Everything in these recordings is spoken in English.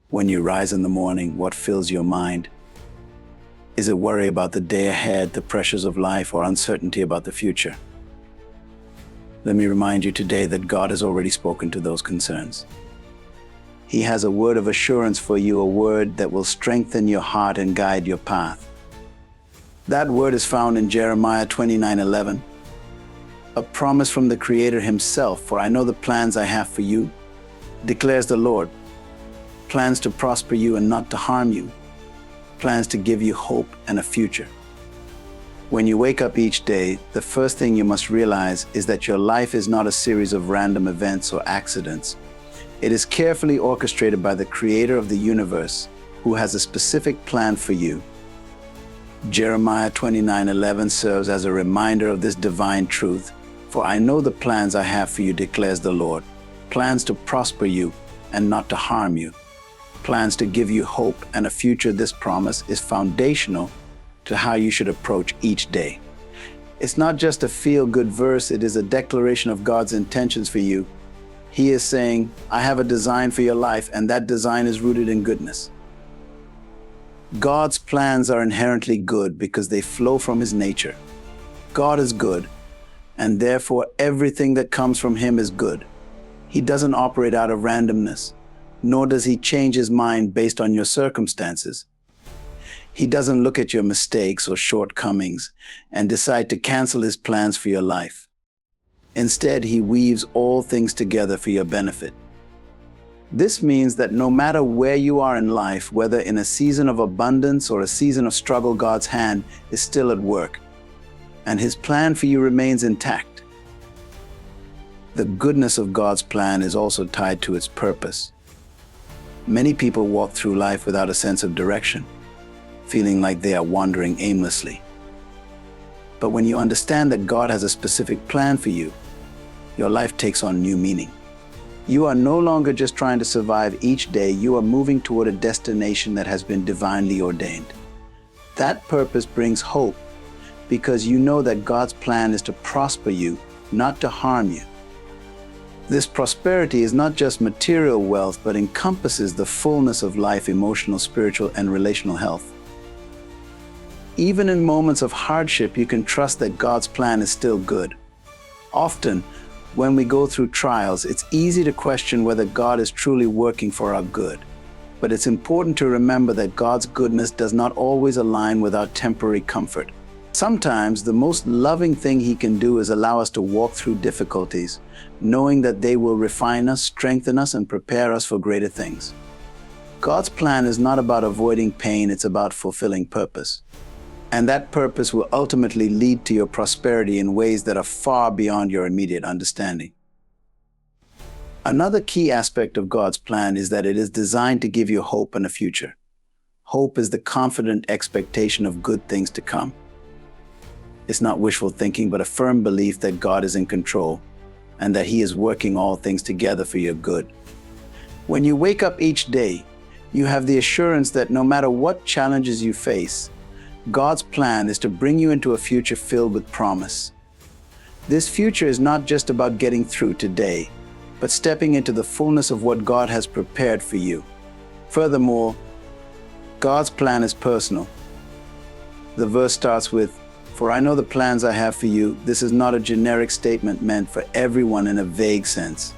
When you rise in the morning, what fills your mind? Is it worry about the day ahead, the pressures of life, or uncertainty about the future? Let me remind you today that God has already spoken to those concerns. He has a word of assurance for you, a word that will strengthen your heart and guide your path. That word is found in Jeremiah 29:11, a promise from the Creator Himself. For I know the plans I have for you, declares the Lord, plans to prosper you and not to harm you, plans to give you hope and a future. When you wake up each day, the first thing you must realize is that your life is not a series of random events or accidents. It is carefully orchestrated by the Creator of the universe, who has a specific plan for you. Jeremiah 29:11 serves as a reminder of this divine truth. For I know the plans I have for you, declares the Lord, plans to prosper you and not to harm you, plans to give you hope and a future. This promise is foundational to how you should approach each day. It's not just a feel-good verse, it is a declaration of God's intentions for you. He is saying, I have a design for your life, and that design is rooted in goodness. God's plans are inherently good because they flow from His nature. God is good, and therefore everything that comes from Him is good. He doesn't operate out of randomness, nor does He change His mind based on your circumstances. He doesn't look at your mistakes or shortcomings and decide to cancel His plans for your life. Instead, He weaves all things together for your benefit. This means that no matter where you are in life, whether in a season of abundance or a season of struggle, God's hand is still at work, and His plan for you remains intact. The goodness of God's plan is also tied to its purpose. Many people walk through life without a sense of direction, feeling like they are wandering aimlessly. But when you understand that God has a specific plan for you, your life takes on new meaning. You are no longer just trying to survive each day, you are moving toward a destination that has been divinely ordained. That purpose brings hope because you know that God's plan is to prosper you, not to harm you. This prosperity is not just material wealth, but encompasses the fullness of life, emotional, spiritual, and relational health. Even in moments of hardship, you can trust that God's plan is still good. Often, when we go through trials, it's easy to question whether God is truly working for our good. But it's important to remember that God's goodness does not always align with our temporary comfort. Sometimes the most loving thing He can do is allow us to walk through difficulties, knowing that they will refine us, strengthen us, and prepare us for greater things. God's plan is not about avoiding pain, it's about fulfilling purpose. And that purpose will ultimately lead to your prosperity in ways that are far beyond your immediate understanding. Another key aspect of God's plan is that it is designed to give you hope and a future. Hope is the confident expectation of good things to come. It's not wishful thinking, but a firm belief that God is in control and that He is working all things together for your good. When you wake up each day, you have the assurance that no matter what challenges you face, God's plan is to bring you into a future filled with promise. This future is not just about getting through today, but stepping into the fullness of what God has prepared for you. Furthermore, God's plan is personal. The verse starts with, "For I know the plans I have for you." This is not a generic statement meant for everyone in a vague sense.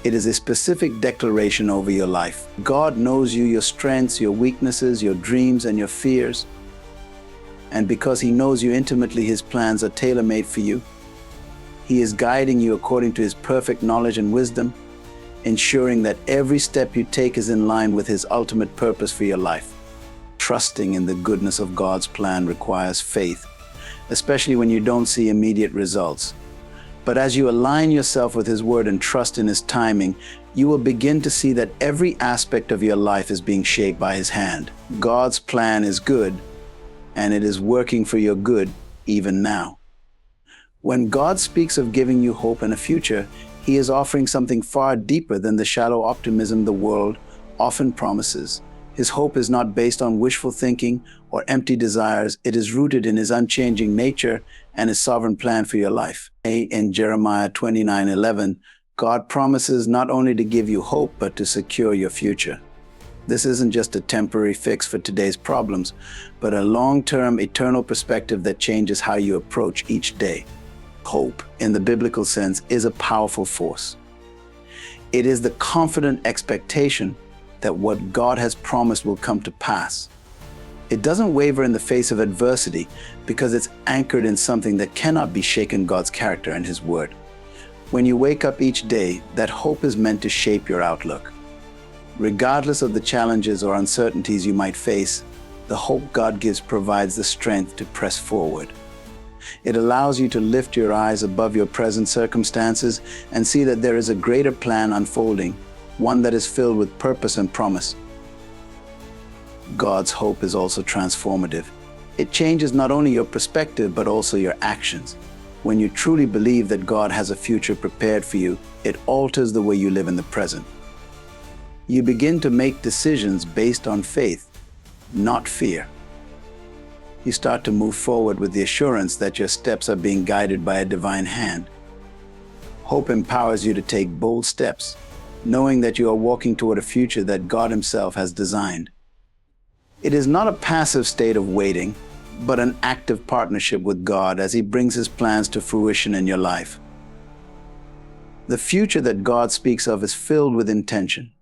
It is a specific declaration over your life. God knows you, your strengths, your weaknesses, your dreams, and your fears. And because He knows you intimately, His plans are tailor-made for you. He is guiding you according to His perfect knowledge and wisdom, ensuring that every step you take is in line with His ultimate purpose for your life. Trusting in the goodness of God's plan requires faith, especially when you don't see immediate results. But as you align yourself with His word and trust in His timing, you will begin to see that every aspect of your life is being shaped by His hand. God's plan is good, and it is working for your good even now. When God speaks of giving you hope and a future, He is offering something far deeper than the shallow optimism the world often promises. His hope is not based on wishful thinking or empty desires. It is rooted in His unchanging nature and His sovereign plan for your life. In Jeremiah 29:11, God promises not only to give you hope, but to secure your future. This isn't just a temporary fix for today's problems, but a long-term, eternal perspective that changes how you approach each day. Hope, in the biblical sense, is a powerful force. It is the confident expectation that what God has promised will come to pass. It doesn't waver in the face of adversity because it's anchored in something that cannot be shaken: God's character and His word. When you wake up each day, that hope is meant to shape your outlook. Regardless of the challenges or uncertainties you might face, the hope God gives provides the strength to press forward. It allows you to lift your eyes above your present circumstances and see that there is a greater plan unfolding, one that is filled with purpose and promise. God's hope is also transformative. It changes not only your perspective, but also your actions. When you truly believe that God has a future prepared for you, it alters the way you live in the present. You begin to make decisions based on faith, not fear. You start to move forward with the assurance that your steps are being guided by a divine hand. Hope empowers you to take bold steps, knowing that you are walking toward a future that God Himself has designed. It is not a passive state of waiting, but an active partnership with God as He brings His plans to fruition in your life. The future that God speaks of is filled with intention.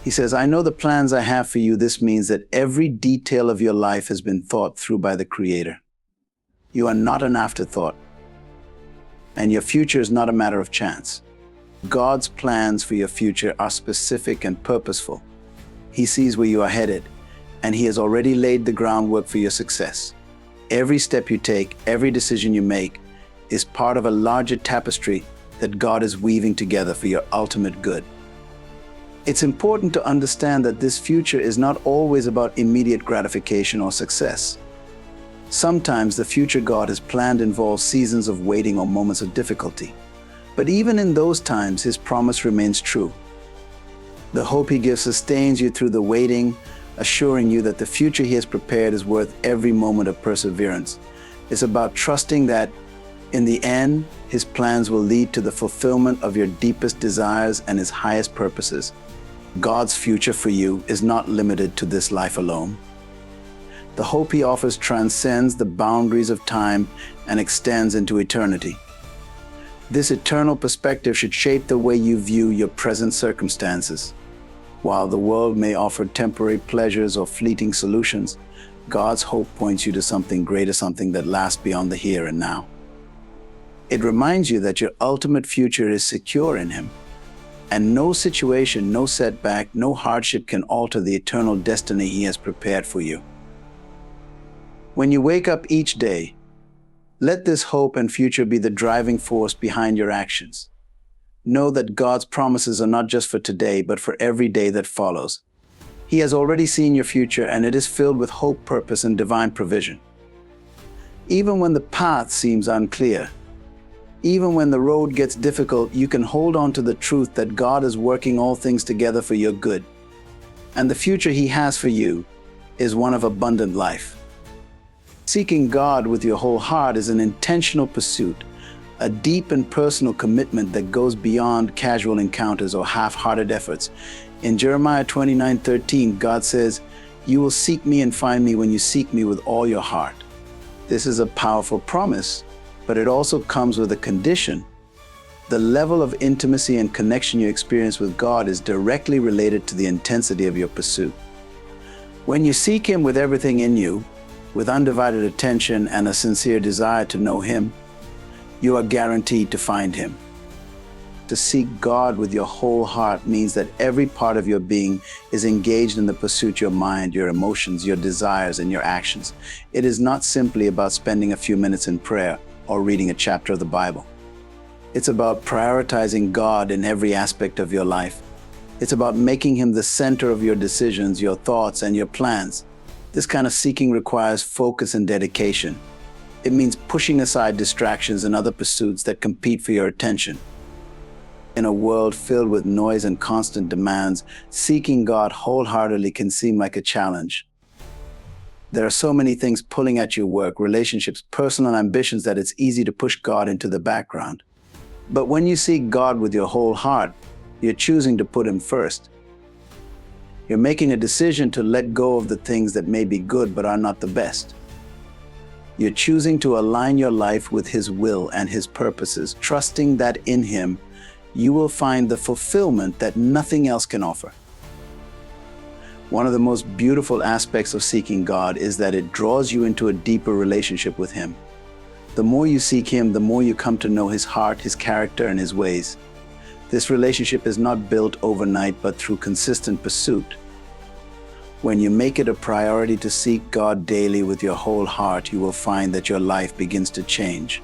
He says, "I know the plans I have for you." This means that every detail of your life has been thought through by the Creator. You are not an afterthought, and your future is not a matter of chance. God's plans for your future are specific and purposeful. He sees where you are headed, and He has already laid the groundwork for your success. Every step you take, every decision you make, is part of a larger tapestry that God is weaving together for your ultimate good. It's important to understand that this future is not always about immediate gratification or success. Sometimes the future God has planned involves seasons of waiting or moments of difficulty. But even in those times, His promise remains true. The hope He gives sustains you through the waiting, assuring you that the future He has prepared is worth every moment of perseverance. It's about trusting that, in the end, His plans will lead to the fulfillment of your deepest desires and His highest purposes. God's future for you is not limited to this life alone. The hope He offers transcends the boundaries of time and extends into eternity. This eternal perspective should shape the way you view your present circumstances. While the world may offer temporary pleasures or fleeting solutions, God's hope points you to something greater, something that lasts beyond the here and now. It reminds you that your ultimate future is secure in Him, and no situation, no setback, no hardship can alter the eternal destiny He has prepared for you. When you wake up each day, let this hope and future be the driving force behind your actions. Know that God's promises are not just for today, but for every day that follows. He has already seen your future, and it is filled with hope, purpose, and divine provision. Even when the path seems unclear, even when the road gets difficult, you can hold on to the truth that God is working all things together for your good. And the future He has for you is one of abundant life. Seeking God with your whole heart is an intentional pursuit, a deep and personal commitment that goes beyond casual encounters or half-hearted efforts. In Jeremiah 29:13, God says, "You will seek me and find me when you seek me with all your heart." This is a powerful promise, but it also comes with a condition. The level of intimacy and connection you experience with God is directly related to the intensity of your pursuit. When you seek Him with everything in you, with undivided attention and a sincere desire to know Him, you are guaranteed to find Him. To seek God with your whole heart means that every part of your being is engaged in the pursuit: your mind, your emotions, your desires, and your actions. It is not simply about spending a few minutes in prayer or reading a chapter of the Bible. It's about prioritizing God in every aspect of your life. It's about making Him the center of your decisions, your thoughts, and your plans. This kind of seeking requires focus and dedication. It means pushing aside distractions and other pursuits that compete for your attention. In a world filled with noise and constant demands, seeking God wholeheartedly can seem like a challenge. There are so many things pulling at your work, relationships, personal ambitions, that it's easy to push God into the background. But when you seek God with your whole heart, you're choosing to put Him first. You're making a decision to let go of the things that may be good but are not the best. You're choosing to align your life with His will and His purposes, trusting that in Him you will find the fulfillment that nothing else can offer. One of the most beautiful aspects of seeking God is that it draws you into a deeper relationship with Him. The more you seek Him, the more you come to know His heart, His character, and His ways. This relationship is not built overnight, but through consistent pursuit. When you make it a priority to seek God daily with your whole heart, you will find that your life begins to change.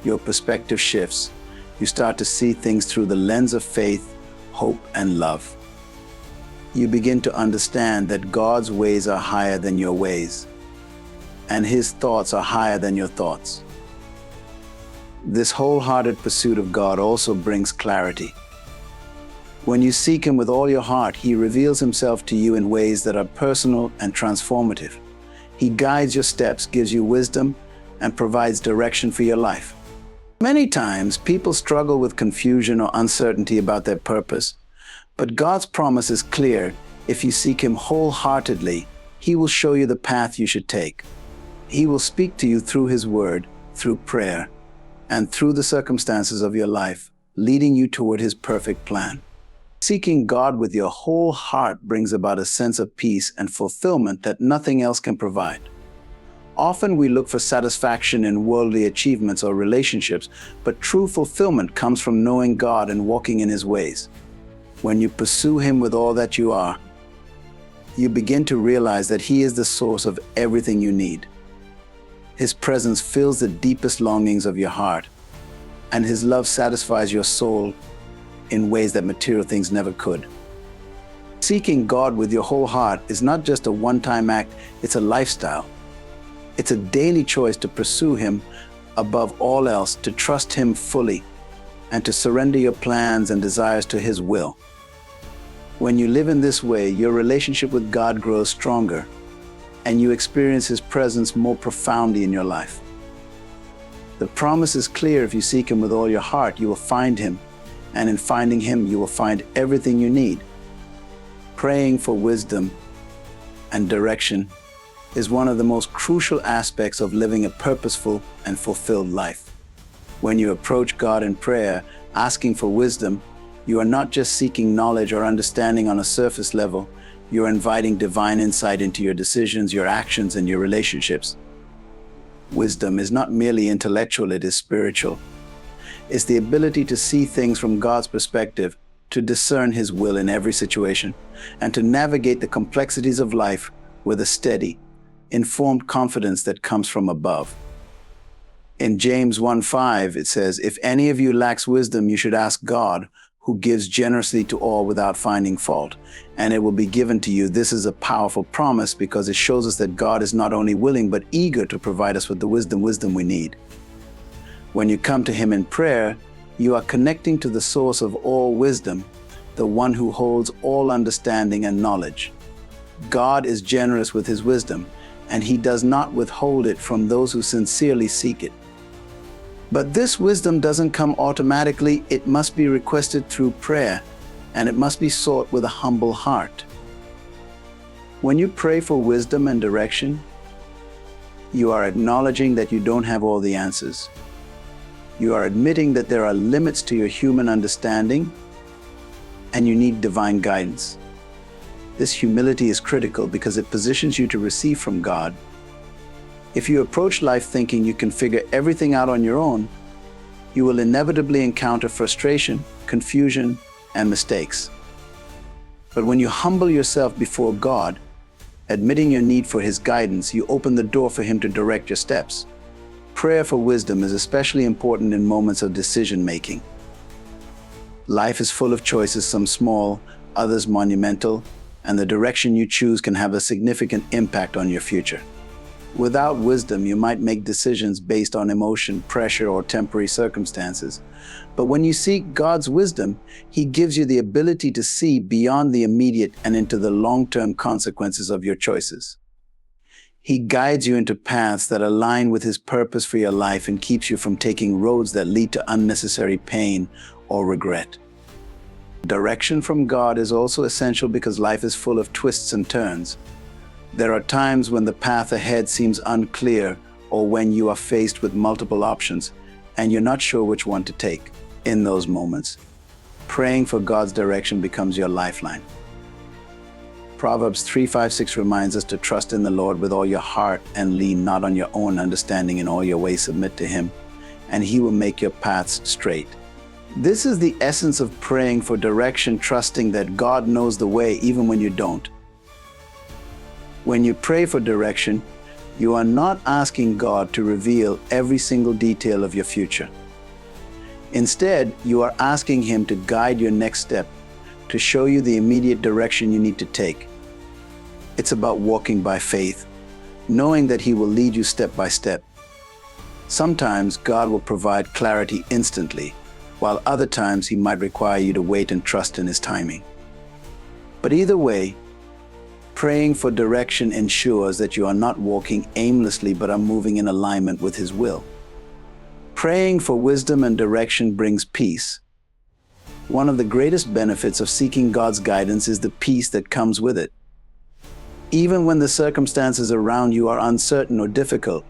Your perspective shifts. You start to see things through the lens of faith, hope, and love. You begin to understand that God's ways are higher than your ways, and His thoughts are higher than your thoughts. This wholehearted pursuit of God also brings clarity. When you seek Him with all your heart, He reveals Himself to you in ways that are personal and transformative. He guides your steps, gives you wisdom, and provides direction for your life. Many times, people struggle with confusion or uncertainty about their purpose. But God's promise is clear. If you seek Him wholeheartedly, He will show you the path you should take. He will speak to you through His word, through prayer, and through the circumstances of your life, leading you toward His perfect plan. Seeking God with your whole heart brings about a sense of peace and fulfillment that nothing else can provide. Often we look for satisfaction in worldly achievements or relationships, but true fulfillment comes from knowing God and walking in His ways. When you pursue Him with all that you are, you begin to realize that He is the source of everything you need. His presence fills the deepest longings of your heart, and His love satisfies your soul in ways that material things never could. Seeking God with your whole heart is not just a one-time act, it's a lifestyle. It's a daily choice to pursue Him above all else, to trust Him fully, and to surrender your plans and desires to His will. When you live in this way, your relationship with God grows stronger, and you experience His presence more profoundly in your life. The promise is clear: if you seek Him with all your heart, you will find Him, and in finding Him, you will find everything you need. Praying for wisdom and direction is one of the most crucial aspects of living a purposeful and fulfilled life. When you approach God in prayer, asking for wisdom, you are not just seeking knowledge or understanding on a surface level. You are inviting divine insight into your decisions, your actions, and your relationships. Wisdom is not merely intellectual, it is spiritual. It's the ability to see things from God's perspective, to discern His will in every situation, and to navigate the complexities of life with a steady, informed confidence that comes from above. In James 1:5, it says, "If any of you lacks wisdom, you should ask God, who gives generously to all without finding fault, and it will be given to you." This is a powerful promise because it shows us that God is not only willing, but eager to provide us with the wisdom we need. When you come to Him in prayer, you are connecting to the source of all wisdom, the one who holds all understanding and knowledge. God is generous with His wisdom, and He does not withhold it from those who sincerely seek it. But this wisdom doesn't come automatically. It must be requested through prayer, and it must be sought with a humble heart. When you pray for wisdom and direction, you are acknowledging that you don't have all the answers. You are admitting that there are limits to your human understanding, and you need divine guidance. This humility is critical because it positions you to receive from God. If you approach life thinking you can figure everything out on your own, you will inevitably encounter frustration, confusion, and mistakes. But when you humble yourself before God, admitting your need for His guidance, you open the door for Him to direct your steps. Prayer for wisdom is especially important in moments of decision-making. Life is full of choices, some small, others monumental, and the direction you choose can have a significant impact on your future. Without wisdom, you might make decisions based on emotion, pressure, or temporary circumstances. But when you seek God's wisdom, He gives you the ability to see beyond the immediate and into the long-term consequences of your choices. He guides you into paths that align with His purpose for your life and keeps you from taking roads that lead to unnecessary pain or regret. Direction from God is also essential because life is full of twists and turns. There are times when the path ahead seems unclear, or when you are faced with multiple options and you're not sure which one to take. In those moments, praying for God's direction becomes your lifeline. Proverbs 3:5-6 reminds us to trust in the Lord with all your heart and lean not on your own understanding. In all your ways submit to Him, and He will make your paths straight. This is the essence of praying for direction, trusting that God knows the way even when you don't. When you pray for direction, you are not asking God to reveal every single detail of your future. Instead, you are asking Him to guide your next step, to show you the immediate direction you need to take. It's about walking by faith, knowing that He will lead you step by step. Sometimes God will provide clarity instantly, while other times He might require you to wait and trust in His timing. But either way, praying for direction ensures that you are not walking aimlessly but are moving in alignment with His will. Praying for wisdom and direction brings peace. One of the greatest benefits of seeking God's guidance is the peace that comes with it. Even when the circumstances around you are uncertain or difficult,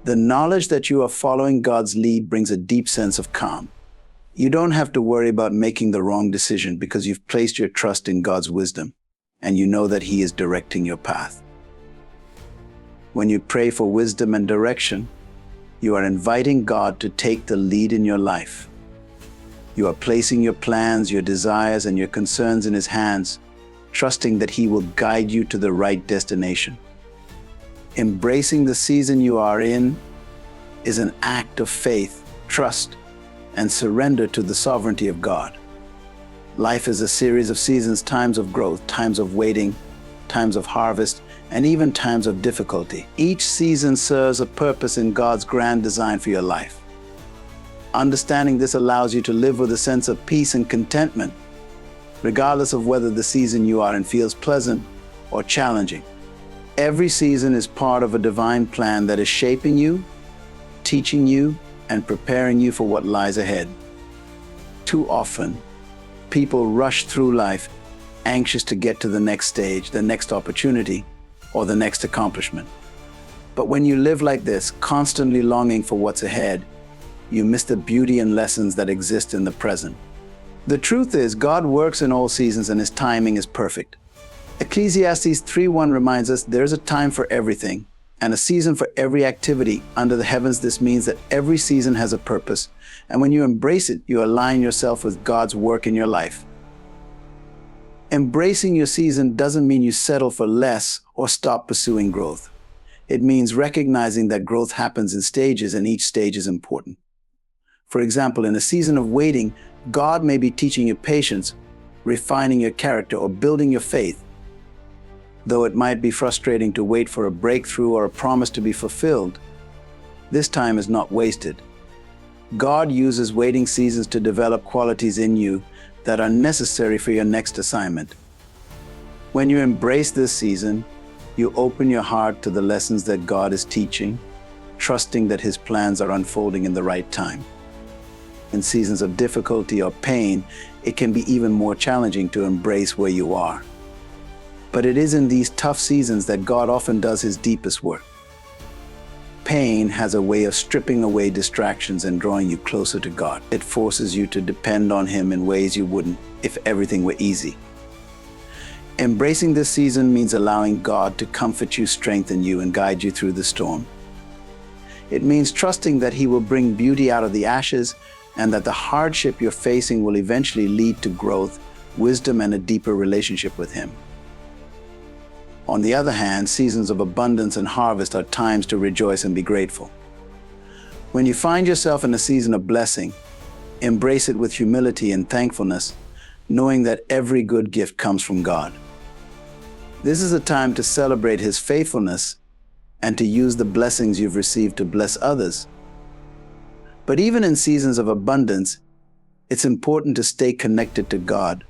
the knowledge that you are following God's lead brings a deep sense of calm. You don't have to worry about making the wrong decision because you've placed your trust in God's wisdom, and you know that He is directing your path. When you pray for wisdom and direction, you are inviting God to take the lead in your life. You are placing your plans, your desires, and your concerns in His hands, trusting that He will guide you to the right destination. Embracing the season you are in is an act of faith, trust, and surrender to the sovereignty of God. Life is a series of seasons, times of growth, times of waiting, times of harvest, and even times of difficulty. Each season serves a purpose in God's grand design for your life. Understanding this allows you to live with a sense of peace and contentment, regardless of whether the season you are in feels pleasant or challenging. Every season is part of a divine plan that is shaping you, teaching you, and preparing you for what lies ahead. Too often, people rush through life anxious to get to the next stage, the next opportunity, or the next accomplishment. But when you live like this, constantly longing for what's ahead, you miss the beauty and lessons that exist in the present. The truth is, God works in all seasons and His timing is perfect. Ecclesiastes 3:1 reminds us there's a time for everything and a season for every activity under the heavens. This means that every season has a purpose, and when you embrace it, you align yourself with God's work in your life. Embracing your season doesn't mean you settle for less or stop pursuing growth. It means recognizing that growth happens in stages and each stage is important. For example, in a season of waiting, God may be teaching you patience, refining your character, or building your faith. Though it might be frustrating to wait for a breakthrough or a promise to be fulfilled, this time is not wasted. God uses waiting seasons to develop qualities in you that are necessary for your next assignment. When you embrace this season, you open your heart to the lessons that God is teaching, trusting that His plans are unfolding in the right time. In seasons of difficulty or pain, it can be even more challenging to embrace where you are. But it is in these tough seasons that God often does His deepest work. Pain has a way of stripping away distractions and drawing you closer to God. It forces you to depend on Him in ways you wouldn't if everything were easy. Embracing this season means allowing God to comfort you, strengthen you, and guide you through the storm. It means trusting that He will bring beauty out of the ashes and that the hardship you're facing will eventually lead to growth, wisdom, and a deeper relationship with Him. On the other hand, seasons of abundance and harvest are times to rejoice and be grateful. When you find yourself in a season of blessing, embrace it with humility and thankfulness, knowing that every good gift comes from God. This is a time to celebrate His faithfulness and to use the blessings you've received to bless others. But even in seasons of abundance, it's important to stay connected to God,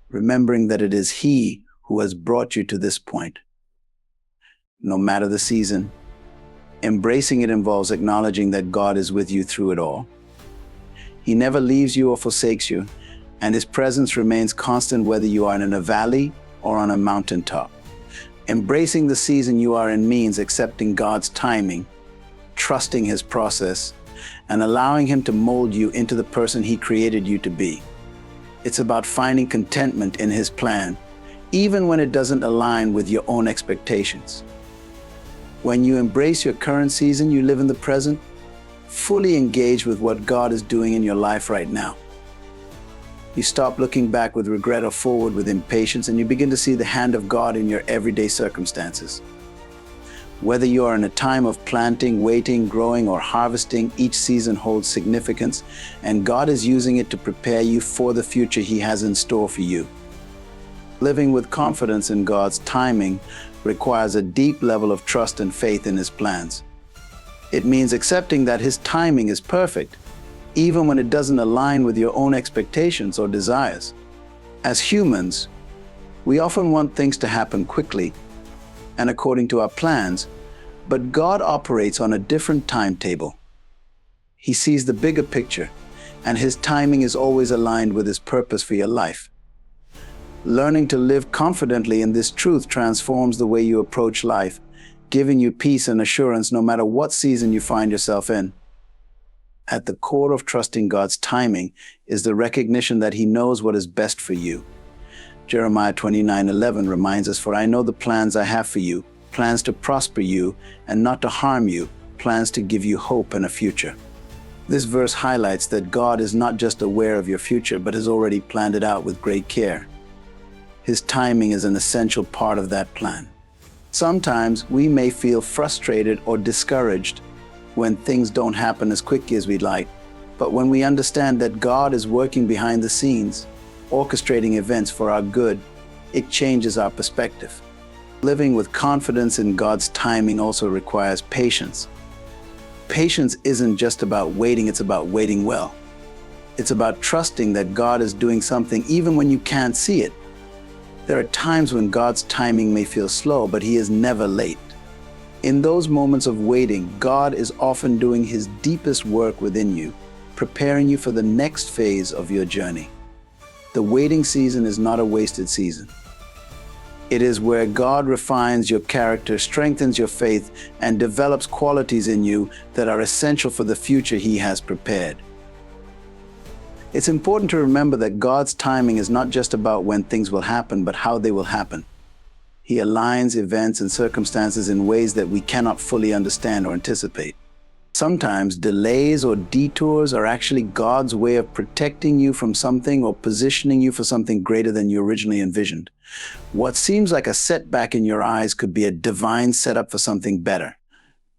remembering that it is He who has brought you to this point. No matter the season, embracing it involves acknowledging that God is with you through it all. He never leaves you or forsakes you, and His presence remains constant whether you are in a valley or on a mountaintop. Embracing the season you are in means accepting God's timing, trusting His process, and allowing Him to mold you into the person He created you to be. It's about finding contentment in His plan, even when it doesn't align with your own expectations. When you embrace your current season, you live in the present, fully engaged with what God is doing in your life right now. You stop looking back with regret or forward with impatience, and you begin to see the hand of God in your everyday circumstances. Whether you are in a time of planting, waiting, growing, or harvesting, each season holds significance, and God is using it to prepare you for the future He has in store for you. Living with confidence in God's timing requires a deep level of trust and faith in His plans. It means accepting that His timing is perfect, even when it doesn't align with your own expectations or desires. As humans, we often want things to happen quickly and according to our plans, but God operates on a different timetable. He sees the bigger picture, and His timing is always aligned with His purpose for your life. Learning to live confidently in this truth transforms the way you approach life, giving you peace and assurance no matter what season you find yourself in. At the core of trusting God's timing is the recognition that He knows what is best for you. Jeremiah 29:11 reminds us, "For I know the plans I have for you, plans to prosper you and not to harm you, plans to give you hope and a future." This verse highlights that God is not just aware of your future, but has already planned it out with great care. His timing is an essential part of that plan. Sometimes we may feel frustrated or discouraged when things don't happen as quickly as we'd like, but when we understand that God is working behind the scenes, orchestrating events for our good, it changes our perspective. Living with confidence in God's timing also requires patience. Patience isn't just about waiting, it's about waiting well. It's about trusting that God is doing something even when you can't see it. There are times when God's timing may feel slow, but He is never late. In those moments of waiting, God is often doing His deepest work within you, preparing you for the next phase of your journey. The waiting season is not a wasted season. It is where God refines your character, strengthens your faith, and develops qualities in you that are essential for the future He has prepared. It's important to remember that God's timing is not just about when things will happen, but how they will happen. He aligns events and circumstances in ways that we cannot fully understand or anticipate. Sometimes delays or detours are actually God's way of protecting you from something or positioning you for something greater than you originally envisioned. What seems like a setback in your eyes could be a divine setup for something better.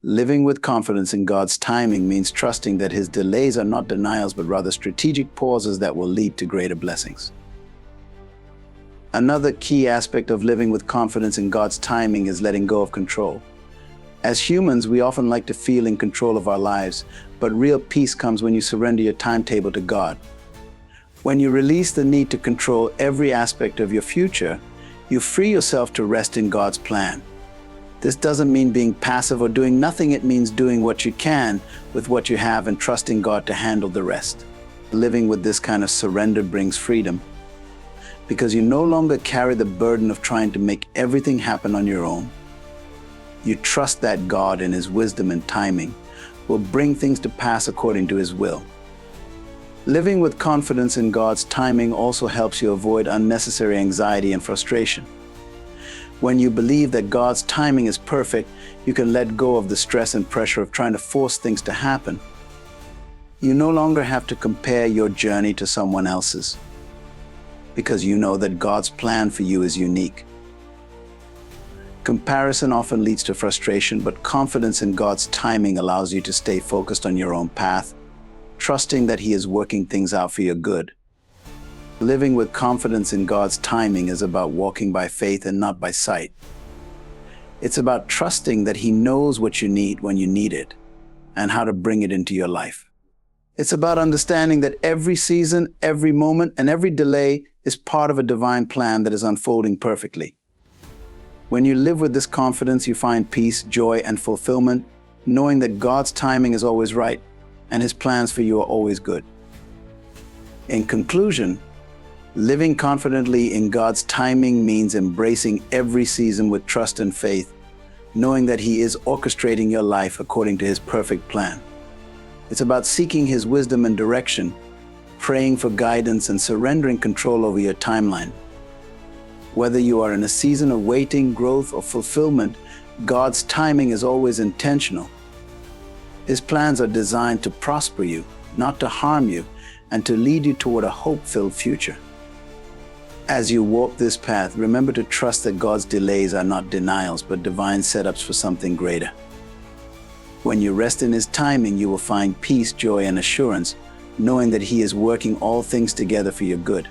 Living with confidence in God's timing means trusting that His delays are not denials, but rather strategic pauses that will lead to greater blessings. Another key aspect of living with confidence in God's timing is letting go of control. As humans, we often like to feel in control of our lives, but real peace comes when you surrender your timetable to God. When you release the need to control every aspect of your future, you free yourself to rest in God's plan. This doesn't mean being passive or doing nothing. It means doing what you can with what you have and trusting God to handle the rest. Living with this kind of surrender brings freedom, because you no longer carry the burden of trying to make everything happen on your own. You trust that God, in His wisdom and timing, will bring things to pass according to His will. Living with confidence in God's timing also helps you avoid unnecessary anxiety and frustration. When you believe that God's timing is perfect, you can let go of the stress and pressure of trying to force things to happen. You no longer have to compare your journey to someone else's, because you know that God's plan for you is unique. Comparison often leads to frustration, but confidence in God's timing allows you to stay focused on your own path, trusting that He is working things out for your good. Living with confidence in God's timing is about walking by faith and not by sight. It's about trusting that He knows what you need when you need it and how to bring it into your life. It's about understanding that every season, every moment, and every delay is part of a divine plan that is unfolding perfectly. When you live with this confidence, you find peace, joy, and fulfillment, knowing that God's timing is always right and His plans for you are always good. In conclusion, Living confidently in God's timing means embracing every season with trust and faith, knowing that He is orchestrating your life according to His perfect plan. It's about seeking His wisdom and direction, praying for guidance, and surrendering control over your timeline. Whether you are in a season of waiting, growth, or fulfillment, God's timing is always intentional. His plans are designed to prosper you, not to harm you, and to lead you toward a hope-filled future. As you walk this path, remember to trust that God's delays are not denials, but divine setups for something greater. When you rest in His timing, you will find peace, joy, and assurance, knowing that He is working all things together for your good.